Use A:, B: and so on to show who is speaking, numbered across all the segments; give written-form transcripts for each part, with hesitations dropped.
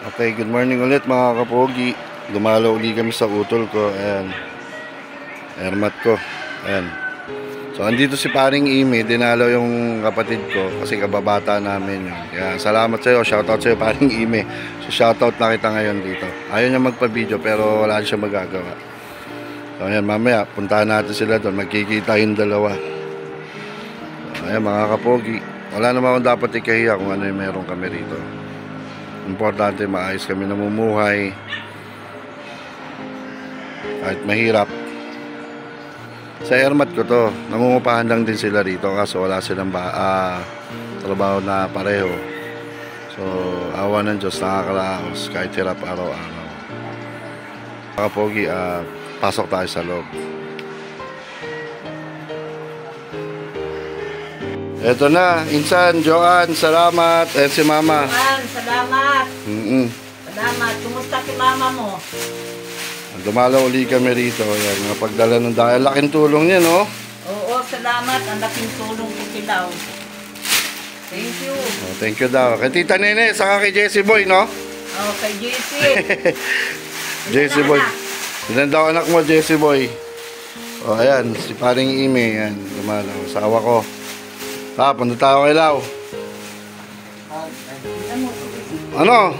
A: Okay, good morning ulit mga kapogi. Dumalo uli kami sa utol ko. Ayan. Airmat ko. Ayan. So, andito si paring Ime. Dinalo yung kapatid ko kasi kababata namin yun. Kaya salamat sa'yo. Shoutout sa'yo paring Ime. So, shoutout na kita ngayon dito. Ayaw niya magpa-video pero wala siya magagawa. So, ayan, mamaya puntahan natin sila doon. Magkikita yung dalawa. So, ayan mga kapogi. Wala naman akong dapat ikahiya kung ano yung meron kami rito. Importante maayos kami namumuhay kahit mahirap. Sa Airmat ko to, nangungupahan lang din sila rito kaso wala silang trabaho na pareho. So awa ng Diyos, nakakaraos kahit hirap araw-araw. Mga pogi, pasok tayo sa loob. Eto na, Insan, Joanne, salamat. Eh si Mama.
B: Joanne, salamat. Salamat. Kumusta si Mama mo?
A: Dumalaw uli kami rito. Yan, napagdala ng dahil. Laking tulong niya, no?
B: Oo, salamat. Ang laking tulong ko silaw. Thank you.
A: Oh, thank you daw. Kay Tita Nene, saka kay Jessie Boy, no?
B: Oh, kay Jessie.
A: Jessie Boy. Ilan daw anak mo, Jessie Boy? O, oh, ayan, si paring Ime. Yan, dumalaw. Sawa ko. Punta tayo kay Lau. Ano?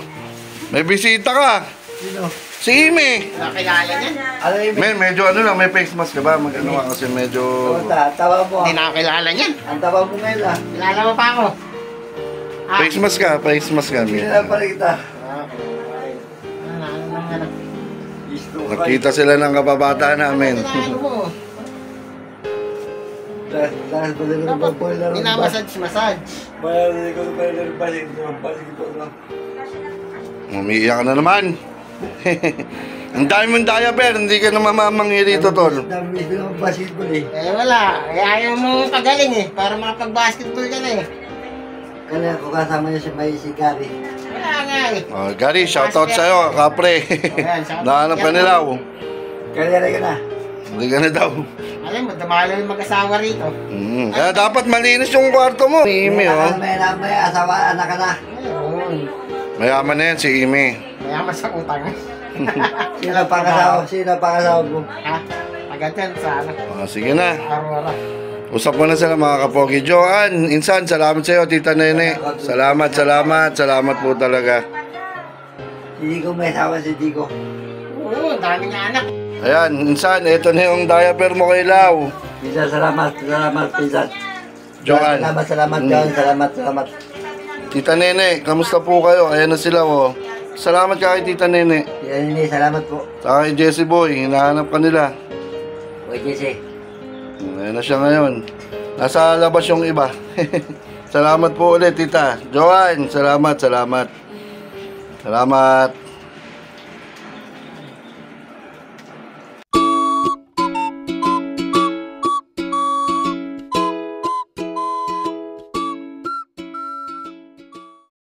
A: May bisita ka?
C: Sino?
A: Si Ime.
C: Nakilala niya?
A: Medyo ano lang, may face mask ka ba? Mag-ano ka kasi medyo...
C: Tawa mo. Hindi nakakilala niyan. Ang tawa mo ngayon ah. Kilala mo pa ako.
A: Face mask ka, face mask ka.
C: Kilala pa rin kita.
A: Nakita sila ng kababata namin.
C: Minamassage.
A: Umiiyak ka na naman. Ang dami mong diaper, hindi ka na mamamanghi rito, tol.
C: Eh wala, ayaw mo pagaling eh, para makapag-basketball ka na eh. Kaya ako kasama niya si Gary. Wala nga eh.
A: Oh, Gary, shoutout sa'yo, kapre. Nahanap ka nila.
C: Kaya ka na.
A: Hindi ka na daw.
C: Alam mo, damalo yung mag-asawa rito.
A: Kaya dapat malinis yung kwarto mo. Ime, oh.
C: May asawa, anak ka na.
A: Mayaman na yan si Ime.
C: Mayaman sa utang. Sino pangasawa mo? Ha? Agad yan sa anak.
A: Sige na.
C: Arora.
A: Usap mo na sila mga kapogi. Joanne, Insan, salamat sa'yo, Tita Nene. Salamat po talaga.
C: Si Dico, may asawa si Dico. Oo, dami nga anak.
A: Ayan, Insan, ito na yung diaper mo kay Lau.
C: Pinsan, salamat, Pinsan.
A: Joanne.
C: Salamat, Joanne. Salamat.
A: Tita Nene, kamusta po kayo? Ayan na sila, oh. Salamat ka kay Tita Nene.
C: Tita Nene, salamat po.
A: Saka kay Jessie Boy, hinahanap ka nila.
C: Oy, Jessie.
A: Ayan na siya ngayon. Nasa labas yung iba. Salamat po ulit, Tita. Joanne, salamat. Salamat.